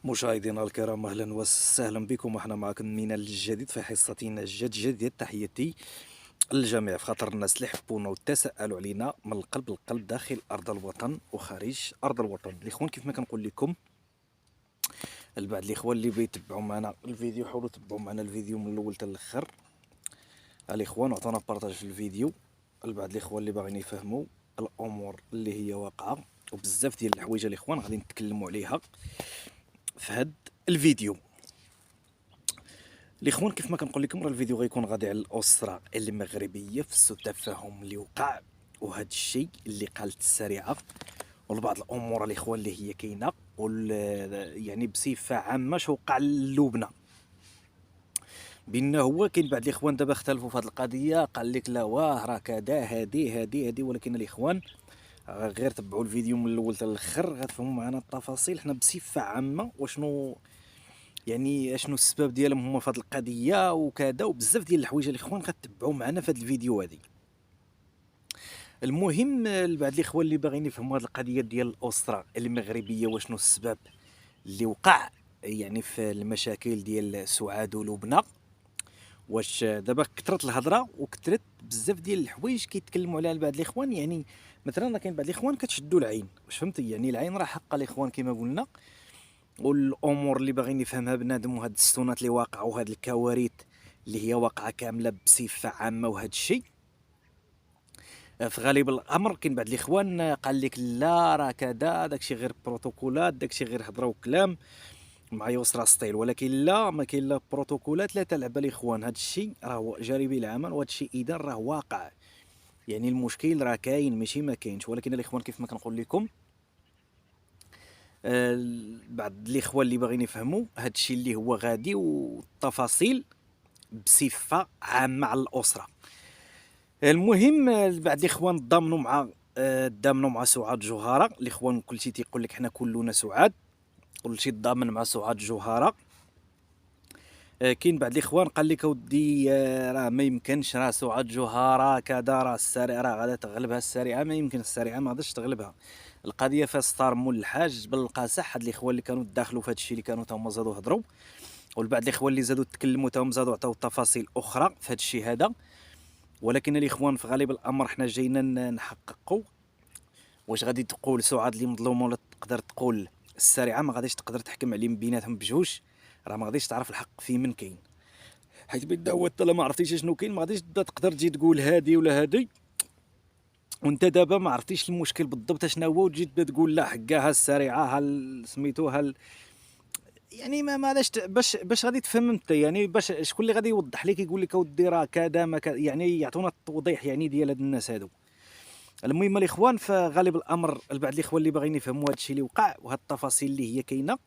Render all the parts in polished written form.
مشاهدينا الكرام، اهلا وسهلا بكم. احنا معكم من الجديد في حصتنا الجديده. تحياتي للجميع، في خاطر الناس اللي يحبونا وتسالوا علينا من القلب للقلب داخل ارض الوطن وخارج ارض الوطن. الاخوان كيف ما كنقول لكم، البعض الاخوان اللي بيتبعوا معنا الفيديو حاولوا تبعوا معنا الفيديو من الاول حتى الاخر. الاخوان عطونا بارطاج في الفيديو. البعض الاخوان اللي باغيين يفهموا الامور اللي هي واقعه، وبزاف ديال الحوايج الاخوان غادي نتكلموا عليها في هذا الفيديو. الاخوان كيف ما كنقول لكم، راه الفيديو غيكون غادي على الاسره المغربيه في سوء التفاهم اللي وقع، وهذا الشيء اللي قالت السريعه، والبعض الامور الاخوان اللي هي كاينه، يعني بصفه عامه شو وقع للبنى. بان هو كاين بعض الاخوان دابا اختلفوا في هذه القضيه، قال لك لا واه راه كذا هذه، ولكن الاخوان غير تبعوا الفيديو من الاول حتى الاخر غتفهموا معنا التفاصيل. حنا بصفه عامه وشنو يعني اشنو السبب ديالهم هما في هذه القضيه وكذا، وبزاف ديال الحوايج الاخوان غتتبعوا معنا في هذا الفيديو هذه. المهم لبعض الاخوان اللي باغيين يفهموا هذه القضيه ديال الاسره المغربيه وشنو السبب اللي وقع يعني في المشاكل ديال سعاد ولبنى، واش دابا كثرت الهضره وكثرت بزاف ديال الحوايج كيتكلموا عليها بعض الاخوان. يعني مثلا كاين بعض الاخوان كتشدوا العين، واش فهمتي؟ يعني العين راه حق الاخوان كما قلنا، والامور اللي باغيين يفهمها بنادم، وهاد السنات اللي واقعه وهاد الكوارث اللي هي واقعه كامله بصفه عامه. وهاد الشيء في غالب الامر كاين بعض الاخوان قال لك لا راه كذا، داكشي غير بروتوكولات، داكشي غير هضره وكلام مع يسرى ستايل. ولكن لا، ما كاين لا بروتوكولات لا تلعب الاخوان. هاد الشيء راه جاري العمل، وهاد الشيء اذا راه واقع. يعني المشكل راه كاين ماشي ما كاينش، ولكن الاخوان كيف ما كنقول لكم، بعض الاخوان اللي باغيين يفهموا هاد الشيء اللي هو غادي والتفاصيل بصفه عامه على الاسره. المهم بعض الاخوان ضامنوا مع سعاد جوهره. الاخوان كلشي تيقول لك حنا كلنا سعاد، كلشي ضامن مع سعاد جوهره. كاين بعض الاخوان قال لك اودي راه ما يمكنش، راه سعاد جوهره كذا، راه السريعه راه غادا تغلبها السريعه. ما يمكن، السريعه ما غاداش تغلبها. القضيه فيها ستار مول الحاج بل القاصح. هاد الاخوان اللي كانوا داخلوا في هاد الشيء اللي كانوا تا هما زادوا هضروا، والبعض الاخوان اللي زادوا تكلموا تا هما زادوا عطاو تفاصيل اخرى في هاد الشيء هذا. ولكن الاخوان في غالب الامر حنا جايين نحققوا. واش غادي تقول سعاد اللي مظلومه، ولا تقدر تقول السريعه؟ ما غاديش تقدر تحكم عليهم بيناتهم بجوج. راه ما غاديش تعرف الحق في من كاين، حيت بدا هو انت ما عرفتيش شنو كاين ما غاديش تقدر تجي تقول هادي ولا هادي، وانت دابا ما عرفتيش المشكل بالضبط شنو هو، وتجي تبدا تقول لا حقاها السريعه سميتو يعني ما علاش باش غادي تفهم انت. يعني باش شكون اللي غادي يوضح لك يقول لك اودي راه كذا ما كذا، يعني يعطونا التوضيح يعني ديال هاد الناس هادو. المهم الاخوان في غالب الامر البعض الاخوان اللي باغيين يفهموا هاد الشيء اللي وقع وهاد التفاصيل اللي هي كاينه،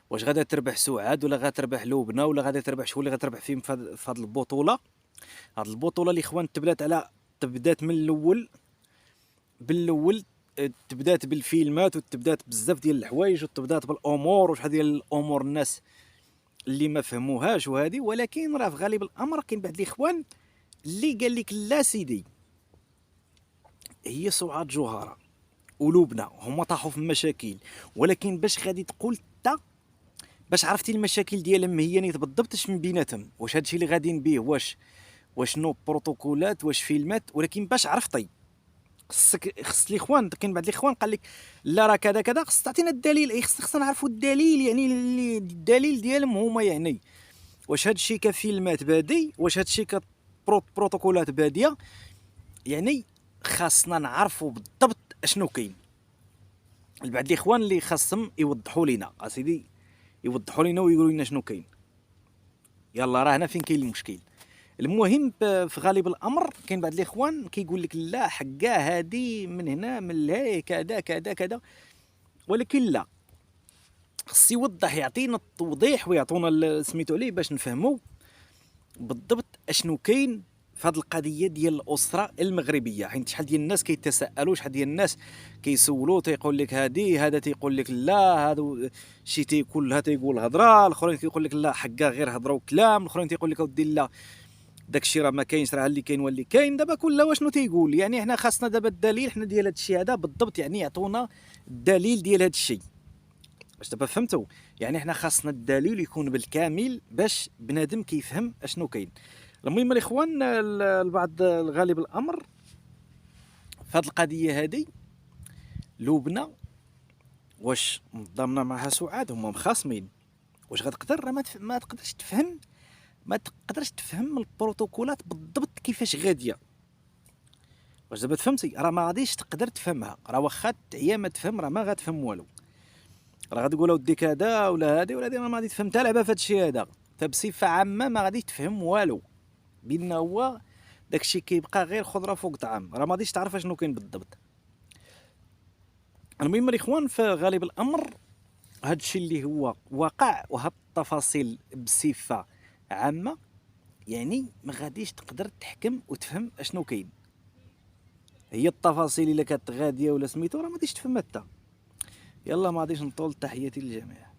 واش غادا تربح سعاد ولا غاتربح لبنى ولا غادا تربح شكون اللي غتربح فيهم في هاد البطوله. هاد البطوله الاخوان تبدات من الاول بالاول. تبدات بالفيلمات، وتبدات بزاف ديال الحوايج، وتبدات بالامور وشحال ديال الامور الناس اللي ما فهموهاش وهذه. ولكن راه في غالب الامر كاين بعض الاخوان اللي قال لك لا سيدي، هي سعاد جوهره ولبنى هما طاحوا في المشاكل. ولكن باش غادي تقول انت، باش عرفتي المشاكل ديالهم هي نيت بالضبط اش من بيناتهم، واش هادشي اللي غاديين بيه واش نو بروتوكولات واش فيلمات. ولكن باش عرفتي خص الاخوان، كاين بعض الاخوان قال لك لا راه كذا كذا، خص تعطينا الدليل. اي خصنا نعرفوا الدليل، يعني الدليل ديالهم هما يعني واش هاد الشيء كفيلمات بادي، واش هاد الشيء كبروتوكولات باديه. يعني خاصنا نعرفوا بالضبط اشنو كاين. البعض الاخوان اللي خاصهم يوضحوا لنا اسيدي، يوضحوا لنا ويقولوا لنا شنو كاين. يلا راه هنا فين كاين المشكل. المهم في غالب الامر كاين بعض الاخوان كيقول لك لا حقا هادي من هنا من لهي كذا كذا كذا. ولكن لا، خص يوضح، يعطينا التوضيح ويعطونا سميتو عليه باش نفهموا بالضبط اشنو كاين في هذه القضيه ديال الاسره المغربيه. حيت شحال ديال الناس كيتساءلوا، شحال ديال الناس كيسولوا، تيقول لك هادي، هذا تيقول لك لا، هادو شي كلها تيقول هضره، الاخرين كيقول لك لا حقا غير هضره وكلام، الاخرين تيقول لك اودي لا داكشي راه ما كاينش، راه اللي كاين هو اللي كاين. دابا كل واشنو تيقول. يعني حنا خاصنا دابا الدليل، حنا ديال هذا الشيء هذا بالضبط، يعني يعطونا الدليل ديال هذا الشيء. واش دابا فهمتوا؟ يعني حنا خاصنا الدليل يكون بالكامل باش بنادم كيفهم اشنو كاين. المهم الاخوان، البعض الغالب الامر في هذه القضيه هذه، لبنى واش نظمنا معها سعاد هما مخاصمين، واش غتقدر؟ راه ما تقدرش تفهم، ما تقدرش تفهم البروتوكولات بالضبط كيفاش غاديه. واش دابا تفهمتي؟ راه ما غاديش تقدر تفهمها، راه واخا تعيا ما تفهم راه ما غتفهم والو. راه غتقول اوديك هذا ولا هادي ولا هادي، ما غادي تفهم حتى لعبه في هادشي هذا. فبصفه عامه ما غاديش تفهم والو، بان هو داكشي كيبقى غير خضره فوق طعام، راه ما غاديش تعرف شنو كاين بالضبط. المهم الاخوان، في غالب الامر هادشي اللي هو واقع، وهاد التفاصيل بصفه عامه يعني ما غاديش تقدر تحكم وتفهم اشنو كاين. هي التفاصيل الا كانت غاديه ولا سميتو راه ما غاديش تفهم حتى. يلا ما غاديش نطول، تحياتي للجميع.